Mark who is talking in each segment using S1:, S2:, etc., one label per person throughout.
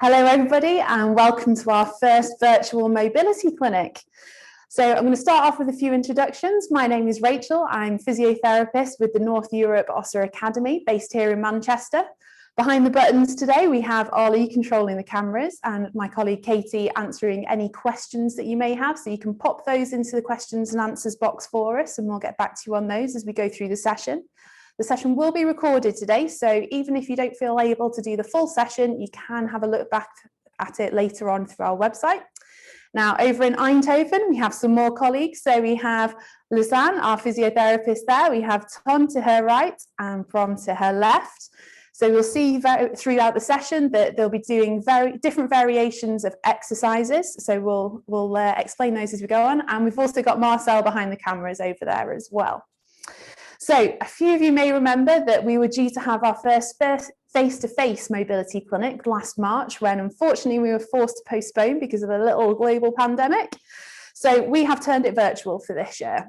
S1: Hello everybody and welcome to our first virtual mobility clinic. So I'm going to start off with a few introductions. My name is Rachel. I'm physiotherapist with the North Europe Össur Academy based here in Manchester. Behind the buttons today we have Ollie controlling the cameras and my colleague Katie answering any questions that you may have. So you can pop those into the questions and answers box for us and we'll get back to you on those as we go through the session. The session will be recorded today, so even if you don't feel able to do the full session, you can have a look back at it later on through our website. Now, over in Eindhoven, we have some more colleagues. So we have Lisan, our physiotherapist there. We have Ton to her right and Prom to her left. So we'll see throughout the session that they'll be doing very different variations of exercises. So we'll explain those as we go on. And we've also got Marcel behind the cameras over there as well. So a few of you may remember that we were due to have our first face-to-face mobility clinic last March, when unfortunately we were forced to postpone because of a little global pandemic. So we have turned it virtual for this year.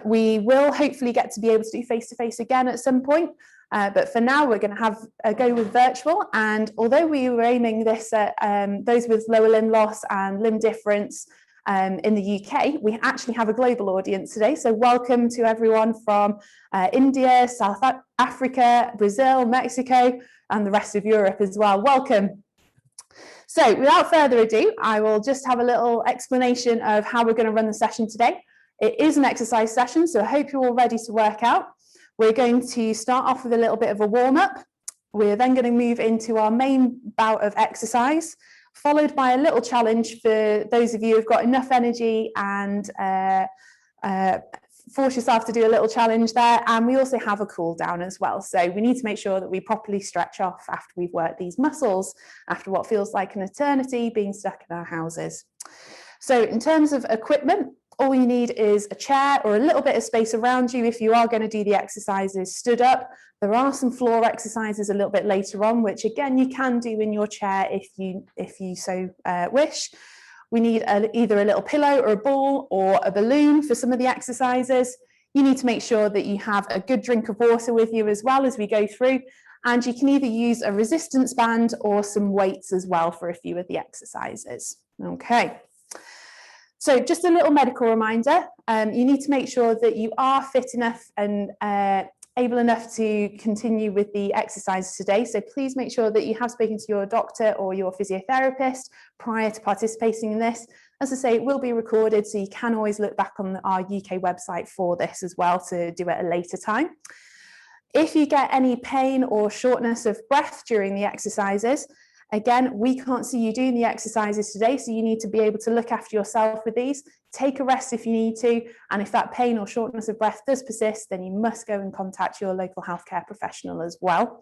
S1: We will hopefully get to be able to do face-to-face again at some point. But for now, we're going to have a go with virtual. And although we were aiming this at those with lower limb loss and limb difference, in the UK, we actually have a global audience today. So welcome to everyone from India, South Africa, Brazil, Mexico, and the rest of Europe as well. Welcome. So without further ado, I will just have a little explanation of how we're going to run the session today. It is an exercise session, so I hope you're all ready to work out. We're going to start off with a little bit of a warm-up. We're then going to move into our main bout of exercise, followed by a little challenge for those of you who've got enough energy and force yourself to do a little challenge there. And we also have a cool down as well. So we need to make sure that we properly stretch off after we've worked these muscles, after what feels like an eternity being stuck in our houses. So in terms of equipment, all you need is a chair or a little bit of space around you if you are going to do the exercises stood up. There are some floor exercises a little bit later on, which again you can do in your chair if you so wish. We need either a little pillow or a ball or a balloon for some of the exercises. You need to make sure that you have a good drink of water with you as well as we go through. And you can either use a resistance band or some weights as well for a few of the exercises. Okay. So just a little medical reminder, you need to make sure that you are fit enough and able enough to continue with the exercises today. So please make sure that you have spoken to your doctor or your physiotherapist prior to participating in this. As I say, it will be recorded, so you can always look back on our UK website for this as well to do it at a later time. If you get any pain or shortness of breath during the exercises, again, we can't see you doing the exercises today, so you need to be able to look after yourself with these. Take a rest if you need to, and if that pain or shortness of breath does persist, then you must go and contact your local healthcare professional as well.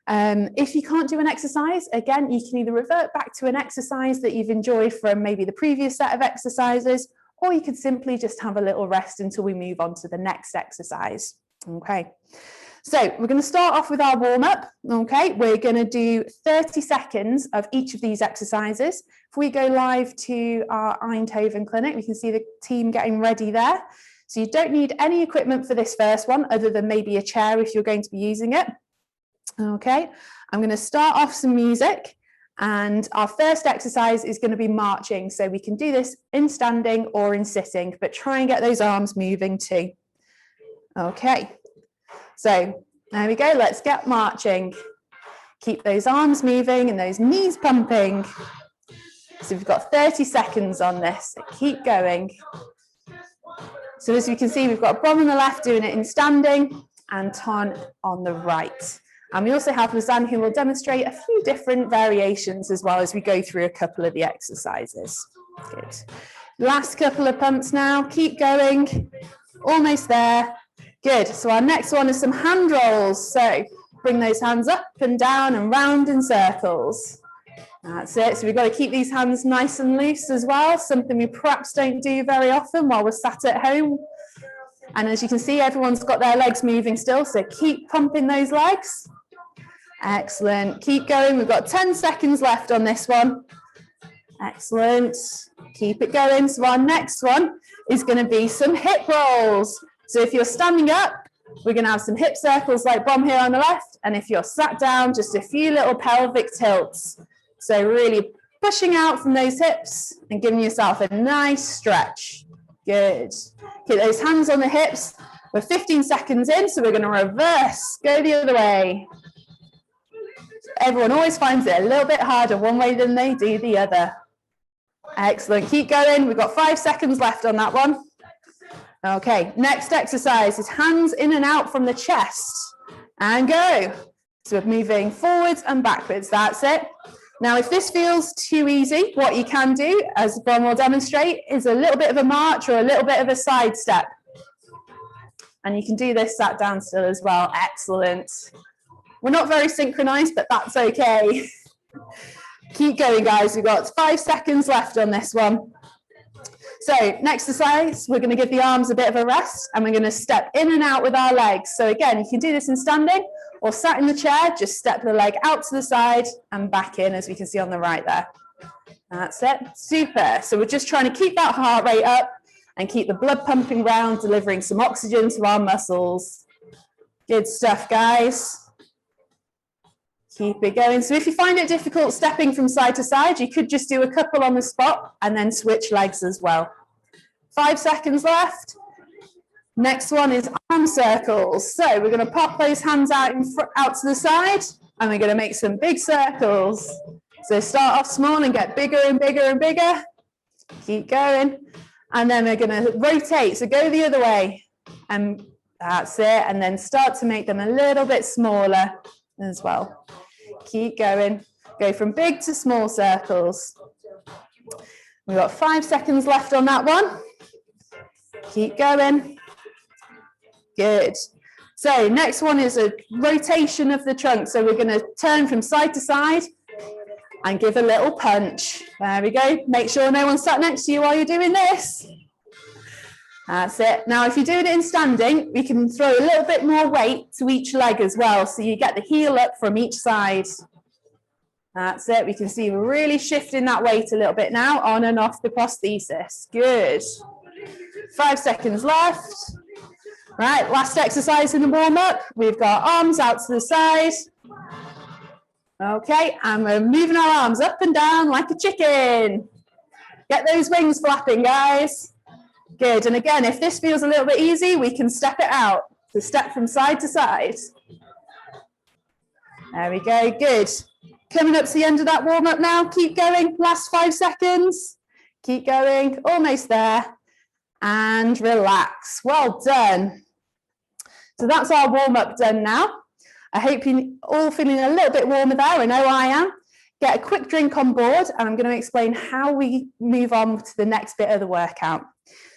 S1: If you can't do an exercise, again, you can either revert back to an exercise that you've enjoyed from maybe the previous set of exercises, or you could simply just have a little rest until we move on to the next exercise. Okay. So we're going to start off with our warm-up, okay? We're going to do 30 seconds of each of these exercises. If we go live to our Eindhoven clinic, we can see the team getting ready there. So you don't need any equipment for this first one, other than maybe a chair if you're going to be using it. Okay, I'm going to start off some music, and our first exercise is going to be marching. So we can do this in standing or in sitting, but try and get those arms moving too. Okay. So there we go, let's get marching. Keep those arms moving and those knees pumping. So we've got 30 seconds on this, so keep going. So as you can see, we've got Brom on the left doing it in standing and Ton on the right. And we also have Lisan, who will demonstrate a few different variations as well as we go through a couple of the exercises. Good. Last couple of pumps now, keep going, almost there. Good, so our next one is some hand rolls. So bring those hands up and down and round in circles. That's it, so we've got to keep these hands nice and loose as well, something we perhaps don't do very often while we're sat at home. And as you can see, everyone's got their legs moving still, so keep pumping those legs. Excellent, keep going, we've got 10 seconds left on this one. Excellent, keep it going. So our next one is going to be some hip rolls. So if you're standing up, we're going to have some hip circles like Brom here on the left. And if you're sat down, just a few little pelvic tilts. So really pushing out from those hips and giving yourself a nice stretch. Good. Keep those hands on the hips. We're 15 seconds in, so we're going to reverse, go the other way. Everyone always finds it a little bit harder one way than they do the other. Excellent. Keep going. We've got 5 seconds left on that one. Okay, next exercise is hands in and out from the chest. And go. So we're moving forwards and backwards. That's it. Now, if this feels too easy, what you can do, as Bron will demonstrate, is a little bit of a march or a little bit of a side step. And you can do this sat down still as well. Excellent. We're not very synchronized, but that's okay. Keep going, guys. We've got 5 seconds left on this one. So next exercise, we're going to give the arms a bit of a rest, and we're going to step in and out with our legs. So again, you can do this in standing or sat in the chair. Just step the leg out to the side and back in, as we can see on the right there. That's it. Super. So we're just trying to keep that heart rate up and keep the blood pumping around, delivering some oxygen to our muscles. Good stuff, guys. Keep it going. So if you find it difficult stepping from side to side, you could just do a couple on the spot and then switch legs as well. 5 seconds left. Next one is arm circles. So we're going to pop those hands out to the side, and we're going to make some big circles. So start off small and get bigger and bigger and bigger. Keep going. And then we're going to rotate. So go the other way. And that's it. And then start to make them a little bit smaller as well. Keep going. Go from big to small circles. We've got 5 seconds left on that one. Keep going. Good. So next one is a rotation of the trunk. So we're going to turn from side to side and give a little punch. There we go. Make sure no one sat next to you while you're doing this. That's it. Now, if you're doing it in standing, we can throw a little bit more weight to each leg as well. So you get the heel up from each side. That's it. We can see we're really shifting that weight a little bit now, on and off the prosthesis. Good. 5 seconds left. Right, last exercise in the warm-up. We've got arms out to the side. Okay, and we're moving our arms up and down like a chicken. Get those wings flapping, guys. Good, and again, if this feels a little bit easy, we can step it out. So step from side to side. There we go, good. Coming up to the end of that warm-up now. Keep going, last 5 seconds. Keep going, almost there. And relax, well done. So that's our warm-up done now. I hope you're all feeling a little bit warmer there. I know I am. Get a quick drink on board, and I'm going to explain how we move on to the next bit of the workout.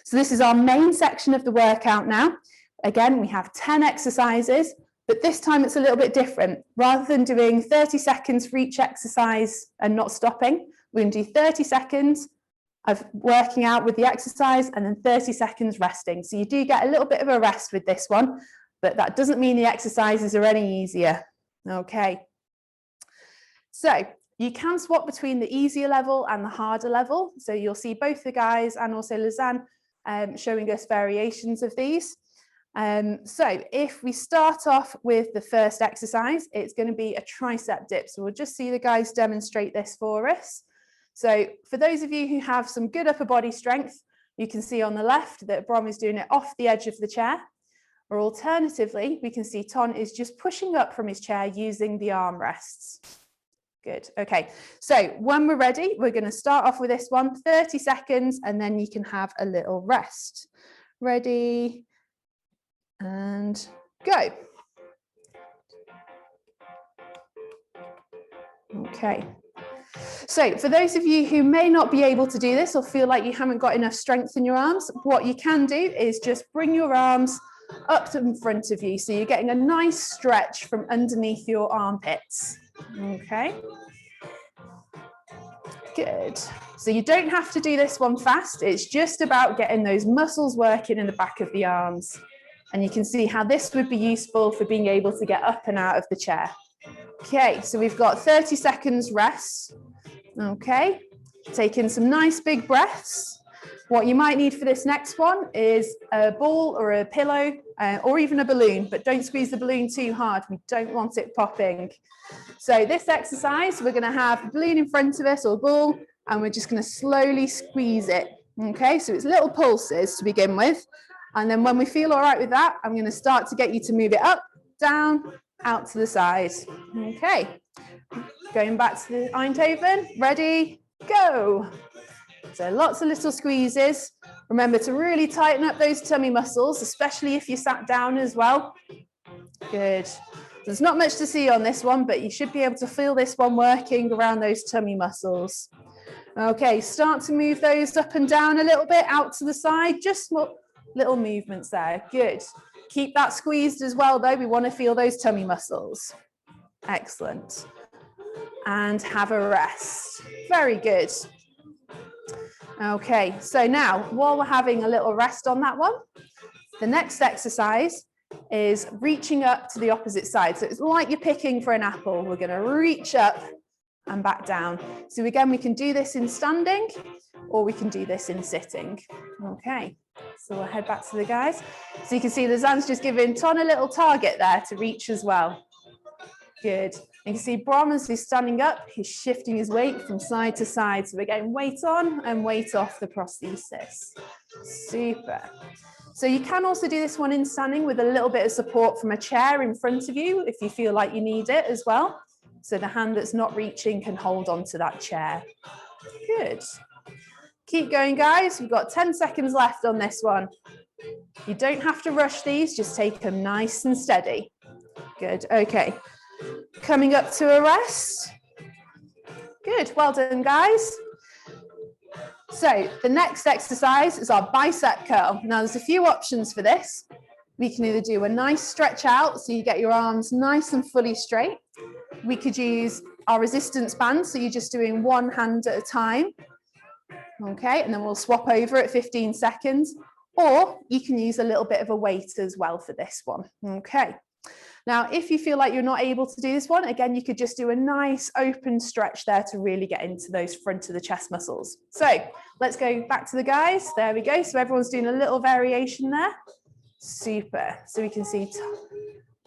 S1: So this is our main section of the workout now. Again, we have 10 exercises, but this time it's a little bit different. Rather than doing 30 seconds for each exercise and not stopping, we're going to do 30 seconds of working out with the exercise and then 30 seconds resting. So you do get a little bit of a rest with this one, but that doesn't mean the exercises are any easier. Okay. So you can swap between the easier level and the harder level. So you'll see both the guys and also Lisan showing us variations of these. So if we start off with the first exercise, it's going to be a tricep dip. So we'll just see the guys demonstrate this for us. So for those of you who have some good upper body strength, you can see on the left that Brom is doing it off the edge of the chair. Or alternatively, we can see Ton is just pushing up from his chair using the armrests. Good. Okay. So when we're ready, we're going to start off with this one, 30 seconds, and then you can have a little rest. Ready and go. Okay. So for those of you who may not be able to do this or feel like you haven't got enough strength in your arms, what you can do is just bring your arms up in front of you. So you're getting a nice stretch from underneath your armpits. Okay. Good. So you don't have to do this one fast. It's just about getting those muscles working in the back of the arms. And you can see how this would be useful for being able to get up and out of the chair. Okay, so we've got 30 seconds rest. Okay, take in some nice big breaths. What you might need for this next one is a ball or a pillow or even a balloon, but don't squeeze the balloon too hard. We don't want it popping. So this exercise, we're going to have a balloon in front of us or a ball, and we're just going to slowly squeeze it. Okay, so it's little pulses to begin with. And then when we feel all right with that, I'm going to start to get you to move it up, down, out to the side. Okay, going back to the Eindhoven. Ready, go. So lots of little squeezes. Remember to really tighten up those tummy muscles, especially if you sat down as well. Good. There's not much to see on this one, but you should be able to feel this one working around those tummy muscles. Okay, start to move those up and down a little bit, out to the side, just little movements there. Good. Keep that squeezed as well, though. We want to feel those tummy muscles. Excellent. And have a rest. Very good. Okay, so now while we're having a little rest on that one, the next exercise is reaching up to the opposite side. So it's like you're picking for an apple. We're going to reach up and back down. So again, we can do this in standing or we can do this in sitting. Okay, so we'll head back to the guys. So you can see Lisan's just giving Ton a little target there to reach as well. Good. You can see Brom, as he's standing up, he's shifting his weight from side to side. So we're getting weight on and weight off the prosthesis. Super. So you can also do this one in standing with a little bit of support from a chair in front of you if you feel like you need it as well. So the hand that's not reaching can hold on to that chair. Good. Keep going, guys. We've got 10 seconds left on this one. You don't have to rush these, just take them nice and steady. Good. Okay. Coming up to a rest. Good, well done, guys. So the next exercise is our bicep curl. Now there's a few options for this. We can either do a nice stretch out, so you get your arms nice and fully straight. We could use our resistance band, so you're just doing one hand at a time. Okay, and then we'll swap over at 15 seconds. Or you can use a little bit of a weight as well for this one. Okay. Now, if you feel like you're not able to do this one, again, you could just do a nice open stretch there to really get into those front of the chest muscles. So let's go back to the guys. There we go. So everyone's doing a little variation there. Super. So we can see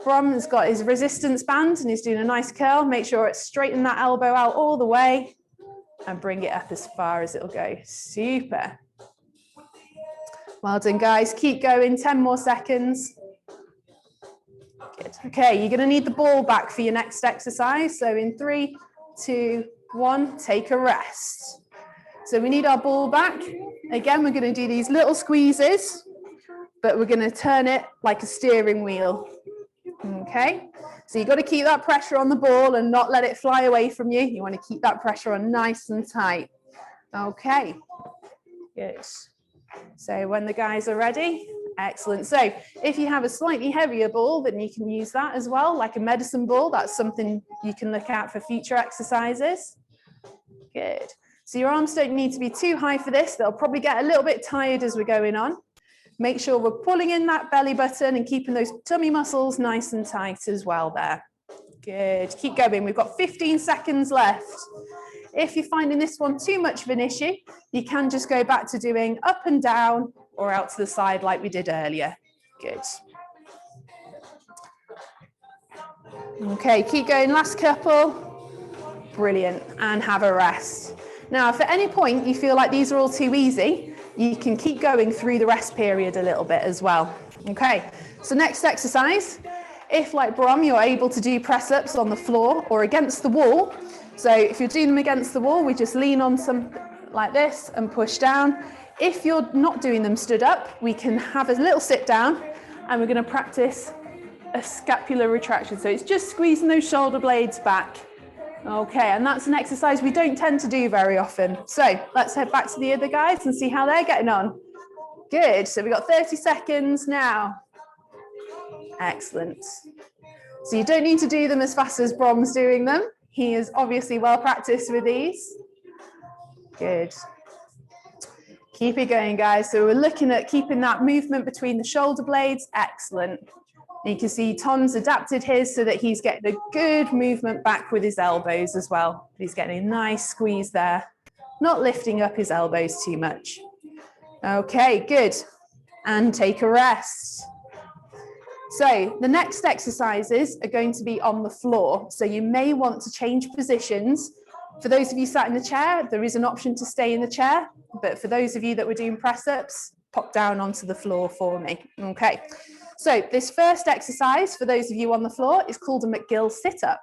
S1: Brom has got his resistance band and he's doing a nice curl. Make sure it's straighten that elbow out all the way and bring it up as far as it'll go. Super. Well done, guys. Keep going. 10 more seconds. Good. Okay, you're going to need the ball back for your next exercise. So in 3, 2, 1, take a rest. So we need our ball back. Again, we're going to do these little squeezes, but we're going to turn it like a steering wheel. Okay, so you've got to keep that pressure on the ball and not let it fly away from you. You want to keep that pressure on nice and tight. Okay, good. So when the guys are ready, excellent. So if you have a slightly heavier ball, then you can use that as well, like a medicine ball. That's something you can look at for future exercises. Good. So your arms don't need to be too high for this. They'll probably get a little bit tired as we're going on. Make sure we're pulling in that belly button and keeping those tummy muscles nice and tight as well there. Good. Keep going. We've got 15 seconds left. If you're finding this one too much of an issue, you can just go back to doing up and down or out to the side like we did earlier. Good. Okay, keep going. Last couple. Brilliant. And have a rest. Now, if at any point you feel like these are all too easy, you can keep going through the rest period a little bit as well. Okay, so next exercise. If, like Brom, you're able to do press-ups on the floor or against the wall. So if you're doing them against the wall, we just lean on something like this and push down. If you're not doing them stood up, we can have a little sit down and we're going to practice a scapular retraction. So it's just squeezing those shoulder blades back. Okay, and that's an exercise we don't tend to do very often. So let's head back to the other guys and see how they're getting on. Good, so we've got 30 seconds now. Excellent. So you don't need to do them as fast as Brom's doing them. He is obviously well practiced with these. Good. Keep it going, guys. So we're looking at keeping that movement between the shoulder blades. Excellent. And you can see Tom's adapted his so that he's getting a good movement back with his elbows as well. He's getting a nice squeeze there, not lifting up his elbows too much. Okay, good. And take a rest. So the next exercises are going to be on the floor. So you may want to change positions. For those of you sat in the chair, there is an option to stay in the chair. But for those of you that were doing press-ups, pop down onto the floor for me. Okay. So this first exercise, for those of you on the floor, is called a McGill sit-up.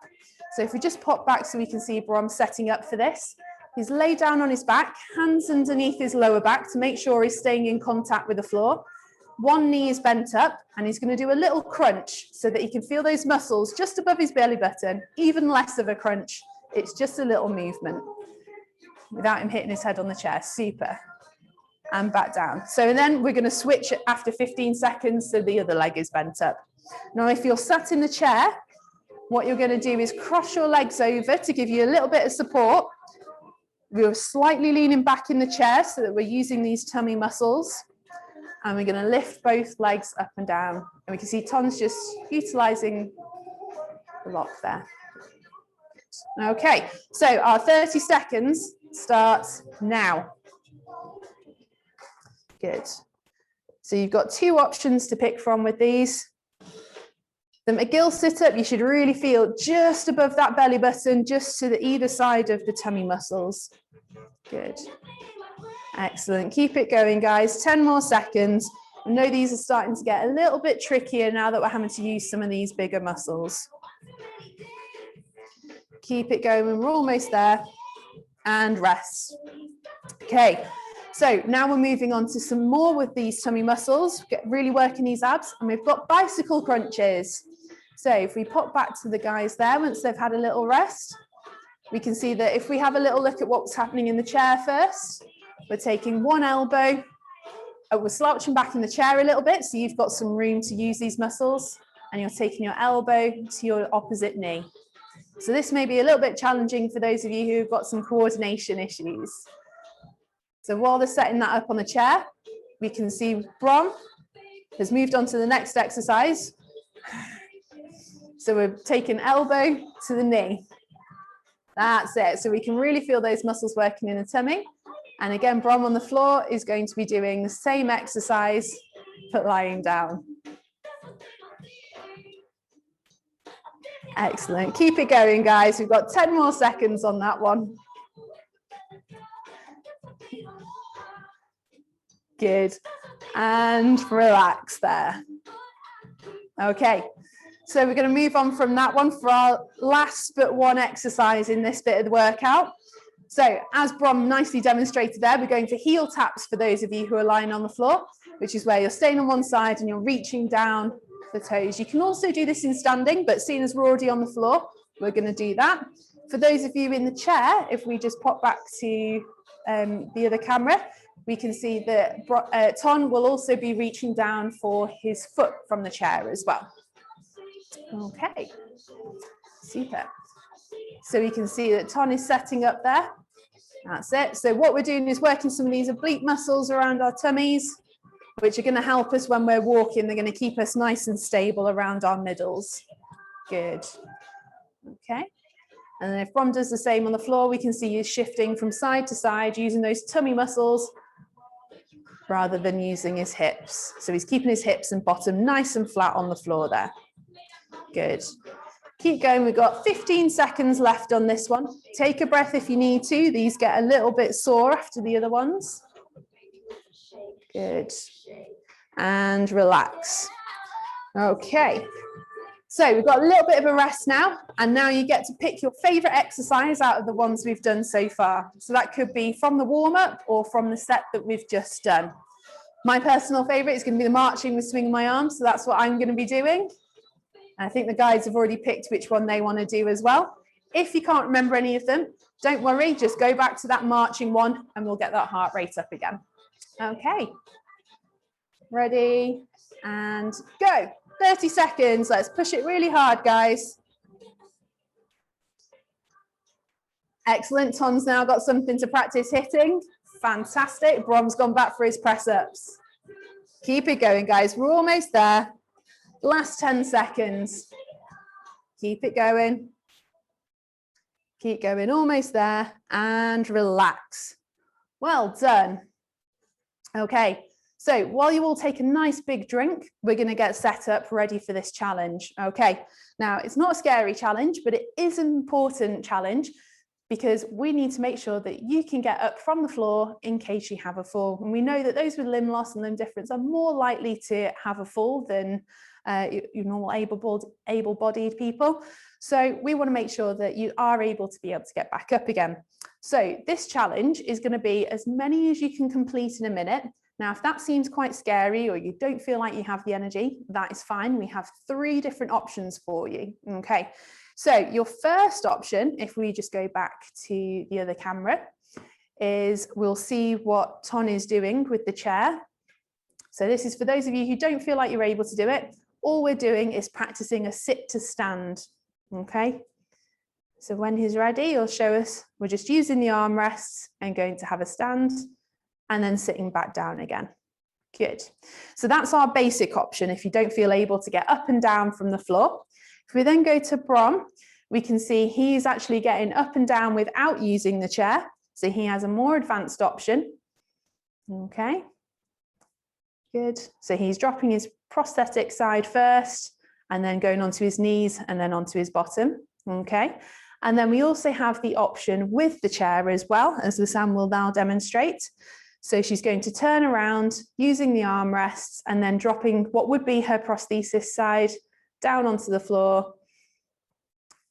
S1: So if we just pop back so we can see Brom setting up for this. He's laid down on his back, hands underneath his lower back to make sure he's staying in contact with the floor. One knee is bent up and he's going to do a little crunch so that he can feel those muscles just above his belly button, even less of a crunch. It's just a little movement without him hitting his head on the chair. Super. And back down. So then we're going to switch after 15 seconds so the other leg is bent up. Now, if you're sat in the chair, what you're going to do is cross your legs over to give you a little bit of support. We're slightly leaning back in the chair so that we're using these tummy muscles. And we're going to lift both legs up and down. And we can see Ton's just utilising the lock there. Okay, so our 30 seconds starts now. Good. So you've got two options to pick from with these. The McGill sit-up, you should really feel just above that belly button, just to the either side of the tummy muscles. Good. Excellent. Keep it going, guys. 10 more seconds. I know these are starting to get a little bit trickier now that we're having to use some of these bigger muscles. Keep it going. We're almost there. And rest. Okay. So now we're moving on to some more with these tummy muscles, really working these abs, and we've got bicycle crunches. So if we pop back to the guys there, once they've had a little rest, we can see that if we have a little look at what's happening in the chair first, we're taking one elbow, we're slouching back in the chair a little bit, so you've got some room to use these muscles, and you're taking your elbow to your opposite knee. So this may be a little bit challenging for those of you who've got some coordination issues. So while they're setting that up on the chair, we can see Brom has moved on to the next exercise. So we're taking elbow to the knee. That's it. So we can really feel those muscles working in the tummy. And again, Brom on the floor is going to be doing the same exercise, but lying down. Excellent. Keep it going, guys. We've got 10 more seconds on that one. Good. And relax there. Okay. So we're going to move on from that one for our last but one exercise in this bit of the workout. So as Brom nicely demonstrated there, we're going for heel taps for those of you who are lying on the floor, which is where you're staying on one side and you're reaching down the toes. You can also do this in standing, but seeing as we're already on the floor, we're going to do that. For those of you in the chair, if we just pop back to the other camera, we can see that Ton will also be reaching down for his foot from the chair as well. Okay, super. So we can see that Ton is setting up there. That's it. So what we're doing is working some of these oblique muscles around our tummies, which are going to help us when we're walking. They're going to keep us nice and stable around our middles. Good. Okay. And then if Brom does the same on the floor, we can see you shifting from side to side, using those tummy muscles rather than using his hips. So he's keeping his hips and bottom nice and flat on the floor there. Good. Keep going. We've got 15 seconds left on this one. Take a breath if you need to. These get a little bit sore after the other ones. Good. And relax. Okay. So we've got a little bit of a rest now, and now you get to pick your favorite exercise out of the ones we've done so far. So that could be from the warm-up or from the set that we've just done. My personal favorite is going to be the marching with swinging my arms, so that's what I'm going to be doing. I think the guys have already picked which one they want to do as well. If you can't remember any of them, don't worry, just go back to that marching one and we'll get that heart rate up again. Okay, ready and go. 30 seconds, let's push it really hard, guys. Excellent, Tom's now got something to practice hitting. Fantastic, Brom's gone back for his press-ups. Keep it going, guys, we're almost there. Last 10 seconds. Keep it going. Keep going, almost there, and relax. Well done. Okay, so while you all take a nice big drink, we're going to get set up ready for this challenge. Okay, now it's not a scary challenge, but it is an important challenge because we need to make sure that you can get up from the floor in case you have a fall. And we know that those with limb loss and limb difference are more likely to have a fall than your normal able-bodied people. So we want to make sure that you are able to get back up again. So this challenge is going to be as many as you can complete in a minute. Now, if that seems quite scary or you don't feel like you have the energy, that is fine. We have 3 different options for you. Okay, so your first option, if we just go back to the other camera, is we'll see what Ton is doing with the chair. So this is for those of you who don't feel like you're able to do it. All we're doing is practicing a sit to stand. Okay, so when he's ready, he'll show us we're just using the armrests and going to have a stand and then sitting back down again. Good. So that's our basic option if you don't feel able to get up and down from the floor. If we then go to Brom, we can see he's actually getting up and down without using the chair. So he has a more advanced option. Okay. Good. So he's dropping his prosthetic side first and then going onto his knees and then onto his bottom. Okay. And then we also have the option with the chair as well, as Lisan will now demonstrate. So she's going to turn around using the armrests and then dropping what would be her prosthesis side down onto the floor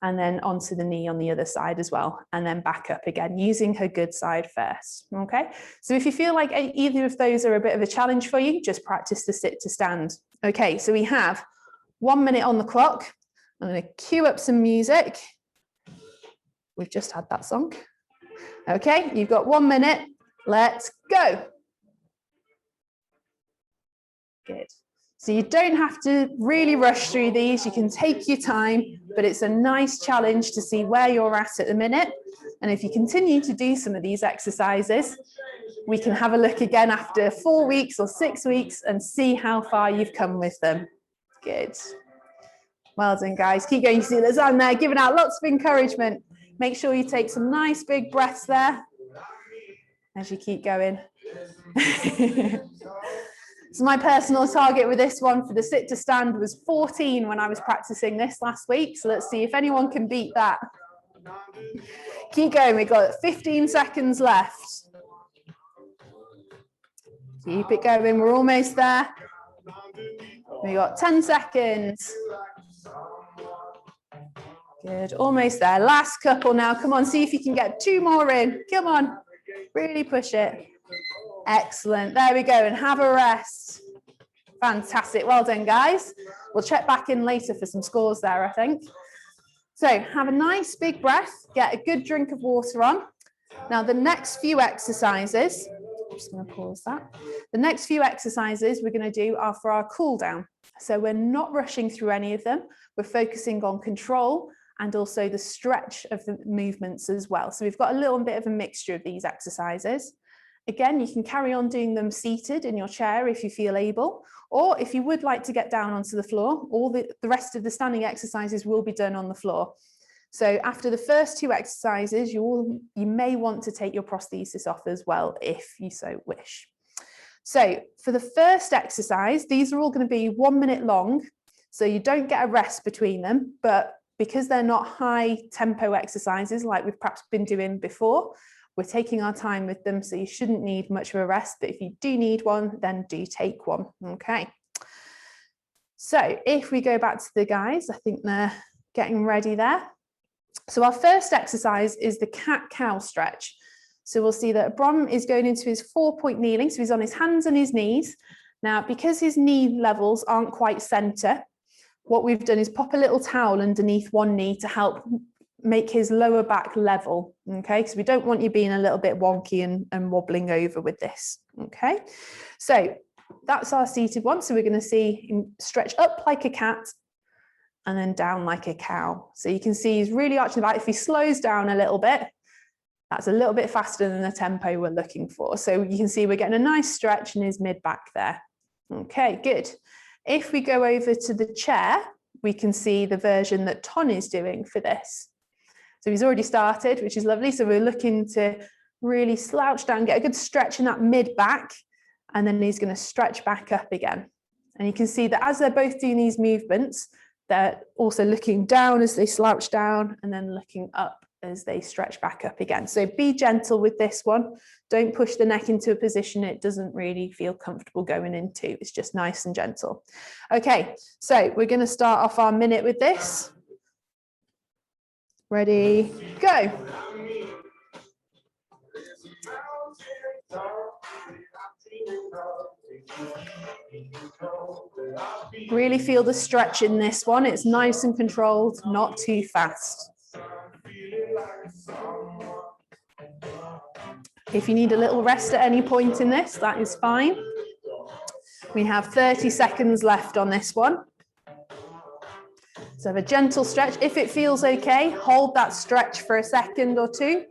S1: and then onto the knee on the other side as well, and then back up again using her good side first. Okay, so if you feel like either of those are a bit of a challenge for you, just practice the sit to stand. Okay, so we have 1 minute on the clock. I'm going to cue up some music. We've just had that song. Okay, you've got 1 minute. Let's go. Good. So you don't have to really rush through these. You can take your time, but it's a nice challenge to see where you're at the minute. And if you continue to do some of these exercises, we can have a look again after 4 weeks or 6 weeks and see how far you've come with them. Good. Well done, guys. Keep going. You see Lisan there giving out lots of encouragement. Make sure you take some nice big breaths there as you keep going. So my personal target with this one for the sit to stand was 14 when I was practicing this last week. So let's see if anyone can beat that. Keep going. We've got 15 seconds left. Keep it going. We're almost there. We've got 10 seconds. Good. Almost there. Last couple now. Come on. See if you can get 2 more in. Come on. Really push it. Excellent. There we go. And have a rest. Fantastic. Well done, guys. We'll check back in later for some scores there, I think. So have a nice big breath. Get a good drink of water on. Now, the next few exercises, I'm just going to pause that. The next few exercises we're going to do are for our cool down. So we're not rushing through any of them. We're focusing on control and also the stretch of the movements as well. So we've got a little bit of a mixture of these exercises. Again, you can carry on doing them seated in your chair if you feel able, or if you would like to get down onto the floor, all the rest of the standing exercises will be done on the floor. So after the first 2 exercises, you may want to take your prosthesis off as well, if you so wish. So for the first exercise, these are all going to be 1 minute long, so you don't get a rest between them, but because they're not high tempo exercises like we've perhaps been doing before, we're taking our time with them, so you shouldn't need much of a rest, but if you do need one, then do take one. Okay. So if we go back to the guys, I think they're getting ready there. So our first exercise is the cat-cow stretch. So we'll see that Brom is going into his 4-point kneeling, so he's on his hands and his knees. Now, because his knee levels aren't quite center, what we've done is pop a little towel underneath one knee to help make his lower back level, okay? Because we don't want you being a little bit wonky and wobbling over with this, okay? So that's our seated one. So we're going to see him stretch up like a cat and then down like a cow. So you can see he's really arching the back. If he slows down a little bit, that's a little bit faster than the tempo we're looking for. So you can see we're getting a nice stretch in his mid back there. Okay, good. If we go over to the chair, we can see the version that Ton is doing for this. So he's already started, which is lovely. So we're looking to really slouch down, get a good stretch in that mid back, and then he's going to stretch back up again. And you can see that as they're both doing these movements, they're also looking down as they slouch down and then looking up as they stretch back up again. So be gentle with this one. Don't push the neck into a position it doesn't really feel comfortable going into. It's just nice and gentle. Okay, so we're going to start off our minute with this. Ready, go. Really feel the stretch in this one. It's nice and controlled, not too fast. If you need a little rest at any point in this, that is fine. We have 30 seconds left on this one. So have a gentle stretch. If it feels okay, hold that stretch for a second or two.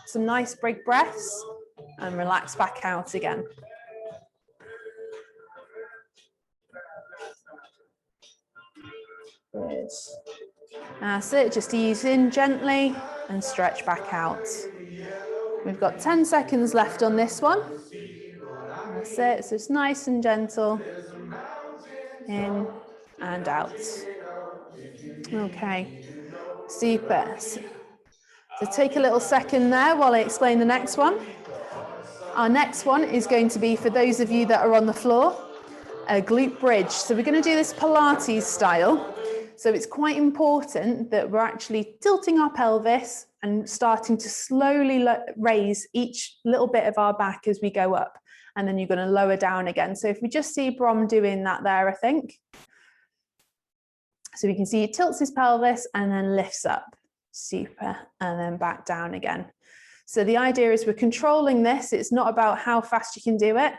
S1: Some nice big breaths and relax back out again. Good. That's it, just ease in gently and stretch back out. We've got 10 seconds left on this one. That's it, so it's nice and gentle. In and out. Okay, super. So take a little second there while I explain the next one. Our next one is going to be, for those of you that are on the floor, a glute bridge. So we're going to do this Pilates style. So it's quite important that we're actually tilting our pelvis and starting to slowly raise each little bit of our back as we go up. And then you're going to lower down again. So if we just see Brom doing that there, I think. So we can see he tilts his pelvis and then lifts up. Super. And then back down again. So the idea is we're controlling this. It's not about how fast you can do it.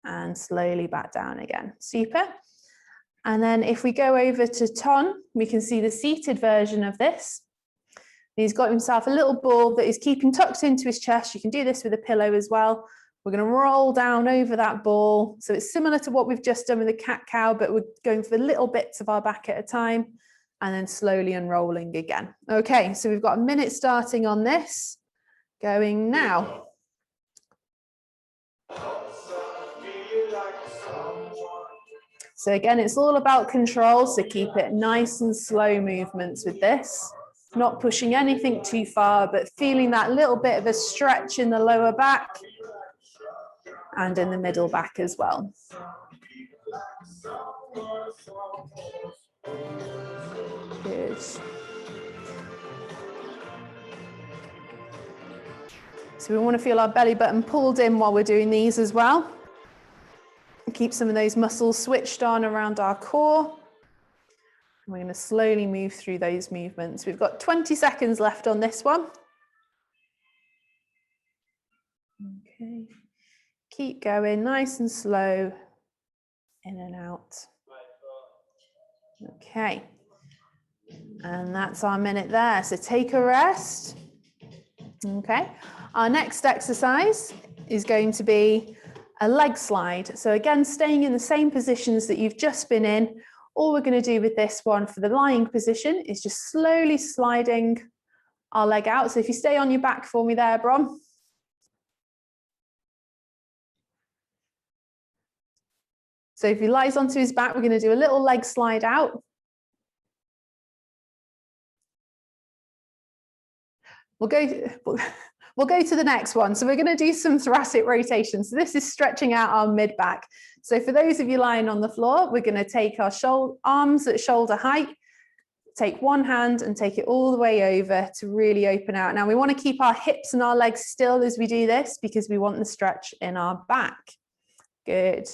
S1: And slowly back down again. Super. And then if we go over to Ton, we can see the seated version of this. He's got himself a little ball that he's keeping tucked into his chest. You can do this with a pillow as well. We're going to roll down over that ball. So it's similar to what we've just done with the cat-cow, but we're going for little bits of our back at a time and then slowly unrolling again. Okay, so we've got a minute starting on this. Going now. So again, it's all about control, so keep it nice and slow movements with this. Not pushing anything too far, but feeling that little bit of a stretch in the lower back and in the middle back as well. Good. So we want to feel our belly button pulled in while we're doing these as well. Keep some of those muscles switched on around our core. We're going to slowly move through those movements. We've got 20 seconds left on this one. Okay. Keep going nice and slow, in and out. Okay. And that's our minute there. So take a rest. Okay. Our next exercise is going to be a leg slide. So again, staying in the same positions that you've just been in. All we're going to do with this one for the lying position is just slowly sliding our leg out. So if you stay on your back for me there, Brom. So if he lies onto his back, we're going to do a little leg slide out. We'll go to the next one. So we're going to do some thoracic rotation. So this is stretching out our mid-back. So for those of you lying on the floor, we're going to take our arms at shoulder height, take one hand and take it all the way over to really open out. Now we want to keep our hips and our legs still as we do this because we want the stretch in our back. Good.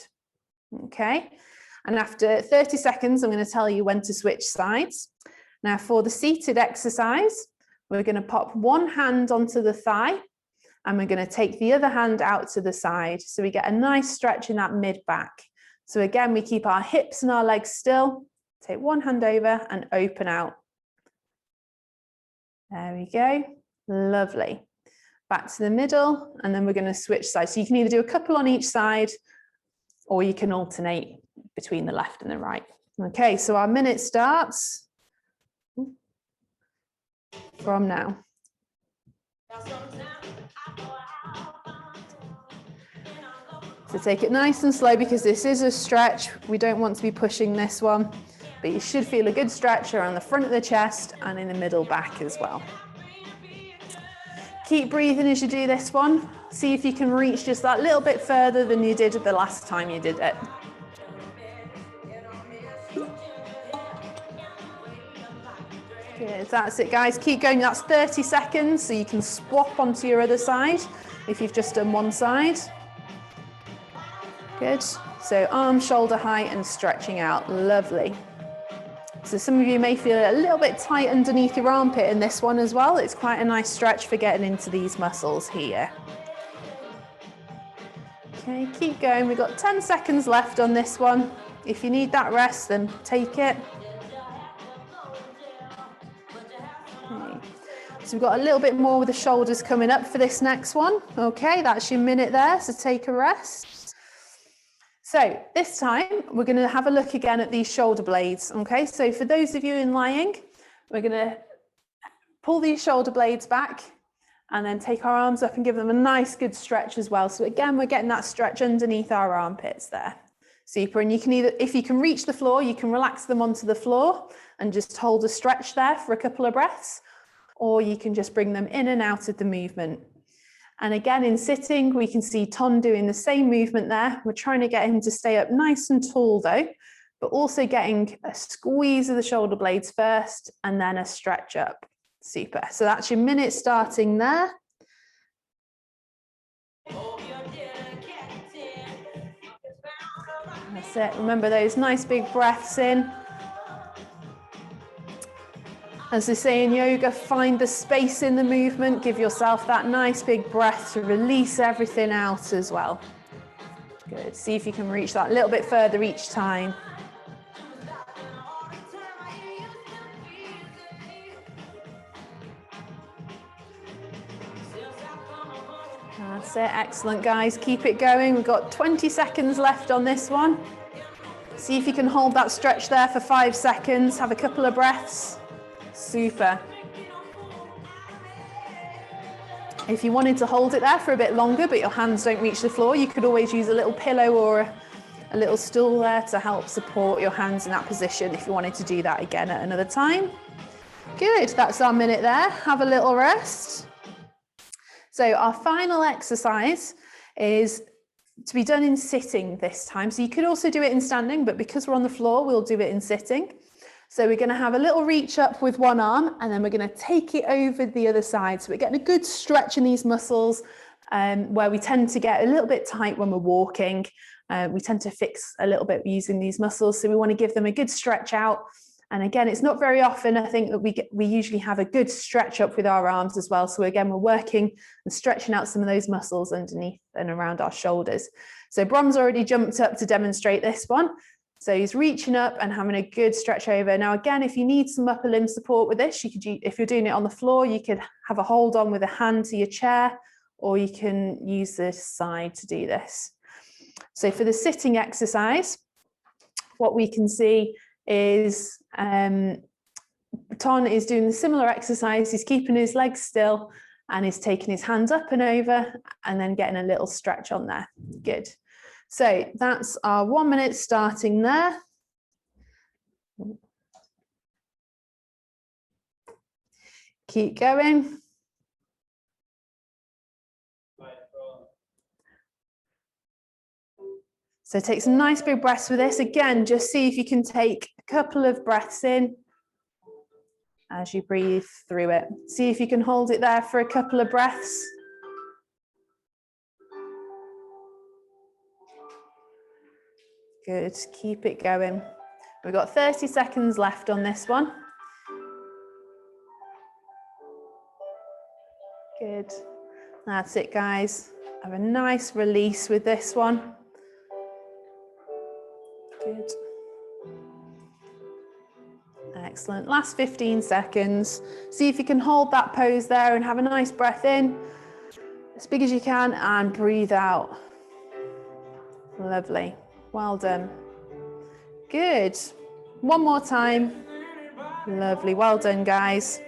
S1: Okay. And after 30 seconds, I'm going to tell you when to switch sides. Now for the seated exercise, we're going to pop one hand onto the thigh and we're going to take the other hand out to the side. So we get a nice stretch in that mid back. So again, we keep our hips and our legs still. Take one hand over and open out. There we go. Lovely. Back to the middle and then we're going to switch sides. So you can either do a couple on each side or you can alternate between the left and the right. Okay, so our minute starts from now. So So take it nice and slow because this is a stretch. We don't want to be pushing this one, but you should feel a good stretch around the front of the chest and in the middle back as well. Keep breathing as you do this one. See if you can reach just that little bit further than you did the last time you did it. Good, that's it guys, keep going, that's 30 seconds, so you can swap onto your other side if you've just done one side. Good, so arm shoulder height and stretching out, lovely. So some of you may feel a little bit tight underneath your armpit in this one as well. It's quite a nice stretch for getting into these muscles here. Okay, keep going, we've got 10 seconds left on this one. If you need that rest, then take it. Okay. So we've got a little bit more with the shoulders coming up for this next one. Okay, that's your minute there, so take a rest. So this time we're going to have a look again at these shoulder blades. Okay, so for those of you in lying, we're going to pull these shoulder blades back and then take our arms up and give them a nice good stretch as well. So again, we're getting that stretch underneath our armpits there. Super, and you can either, if you can reach the floor, you can relax them onto the floor and just hold a stretch there for a couple of breaths, or you can just bring them in and out of the movement. And again, in sitting, we can see Ton doing the same movement there. We're trying to get him to stay up nice and tall though, but also getting a squeeze of the shoulder blades first and then a stretch up. Super. So that's your minute starting there. That's it. Remember those nice big breaths in. As they say in yoga, find the space in the movement, give yourself that nice big breath to release everything out as well. Good, see if you can reach that a little bit further each time. That's it, excellent guys, keep it going. We've got 20 seconds left on this one. See if you can hold that stretch there for 5 seconds, have a couple of breaths. Super. If you wanted to hold it there for a bit longer but your hands don't reach the floor, you could always use a little pillow or a little stool there to help support your hands in that position if you wanted to do that again at another time. Good, that's our minute there. Have a little rest. So our final exercise is to be done in sitting this time. So you could also do it in standing, but because we're on the floor, we'll do it in sitting. So we're going to have a little reach up with one arm and then we're going to take it over the other side. So we're getting a good stretch in these muscles where we tend to get a little bit tight when we're walking. We tend to fix a little bit using these muscles. So we want to give them a good stretch out. And again, it's not very often, I think, that we usually have a good stretch up with our arms as well. So again, we're working and stretching out some of those muscles underneath and around our shoulders. So Brom's already jumped up to demonstrate this one. So he's reaching up and having a good stretch over. Now, again, if you need some upper limb support with this, you could, if you're doing it on the floor, you could have a hold on with a hand to your chair, or you can use this side to do this. So for the sitting exercise, what we can see is Ton is doing the similar exercise. He's keeping his legs still and he's taking his hands up and over and then getting a little stretch on there. Good. So that's our 1 minute starting there. Keep going. So take some nice big breaths with this. Again, just see if you can take a couple of breaths in as you breathe through it. See if you can hold it there for a couple of breaths. Good, keep it going. We've got 30 seconds left on this one. Good, that's it guys. Have a nice release with this one. Good. Excellent, last 15 seconds. See if you can hold that pose there and have a nice breath in, as big as you can, and breathe out. Lovely. Well done. Good. One more time. Lovely. Well done, guys.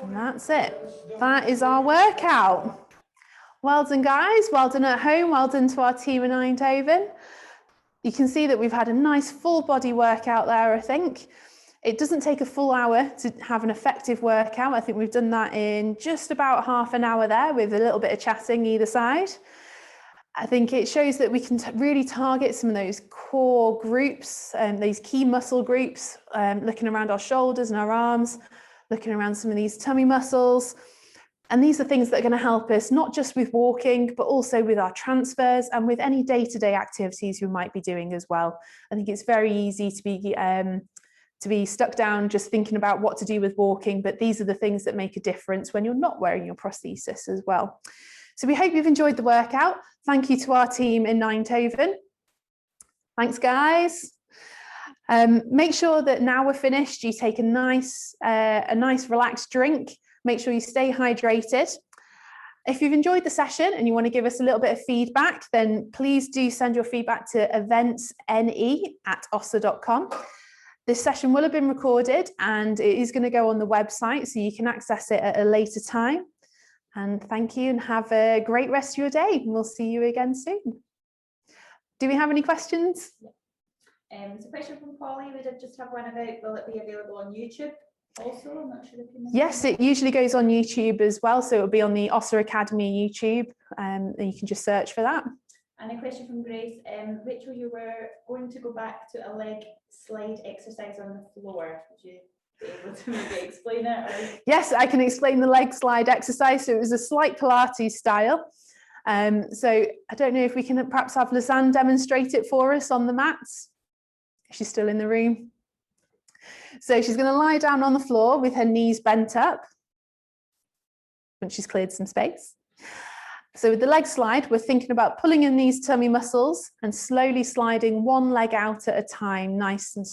S1: And that's it. That is our workout. Well done, guys. Well done at home. Well done to our team in Eindhoven. You can see that we've had a nice full body workout there, I think. It doesn't take a full hour to have an effective workout. I think we've done that in just about half an hour there with a little bit of chatting either side. I think it shows that we can really target some of those core groups and these key muscle groups, looking around our shoulders and our arms, looking around some of these tummy muscles. And these are things that are going to help us not just with walking, but also with our transfers and with any day-to-day activities you might be doing as well. I think it's very easy to be stuck down just thinking about what to do with walking, but these are the things that make a difference when you're not wearing your prosthesis as well. So we hope you've enjoyed the workout. Thank you to our team in Eindhoven. Thanks, guys. Make sure that now we're finished, you take a nice relaxed drink. Make sure you stay hydrated. If you've enjoyed the session and you want to give us a little bit of feedback, then please do send your feedback to eventsne@ossur.com. This session will have been recorded and it is going to go on the website, so you can access it at a later time. And thank you and have a great rest of your day. We'll see you again soon. Do we have any questions?
S2: There's a question from Polly. We did just have one about, will it be available on YouTube also? I'm not sure if you mentioned.
S1: Yes, it usually goes on YouTube as well. So it'll be on the Össur Academy YouTube, and you can just search for that.
S2: And a question from Grace. Rachel, you were going to go back to a leg slide exercise on the floor. Would you be able to maybe explain it? Or?
S1: Yes, I can explain the leg slide exercise. So it was a slight Pilates style. So I don't know if we can perhaps have Lisan demonstrate it for us on the mats. She's still in the room. So she's going to lie down on the floor with her knees bent up when she's cleared some space. So with the leg slide, we're thinking about pulling in these tummy muscles and slowly sliding one leg out at a time, nice and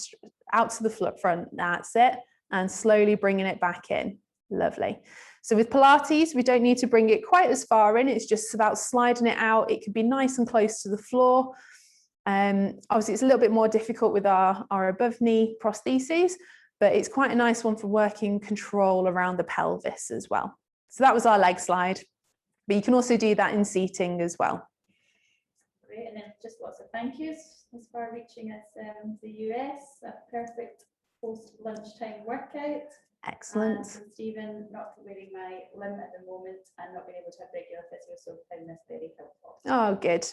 S1: out to the front. That's it. And slowly bringing it back in. Lovely. So with Pilates, we don't need to bring it quite as far in. It's just about sliding it out. It could be nice and close to the floor. Obviously, it's a little bit more difficult with our above knee prostheses, but it's quite a nice one for working control around the pelvis as well. So that was our leg slide, but you can also do that in seating as well.
S2: Great, and then just lots of thank yous as far reaching us the US, a perfect post-lunchtime workout.
S1: Excellent.
S2: And Stephen, not wearing my limb at the moment and not being able to have regular physio, so found this very helpful.
S1: Oh, good.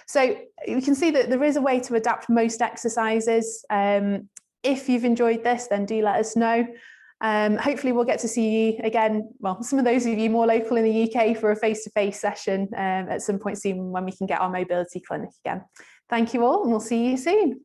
S1: So you can see that there is a way to adapt most exercises. If you've enjoyed this, then do let us know. Hopefully we'll get to see you again, well, some of those of you more local in the UK for a face-to-face session at some point soon when we can get our mobility clinic again. Thank you all, and we'll see you soon.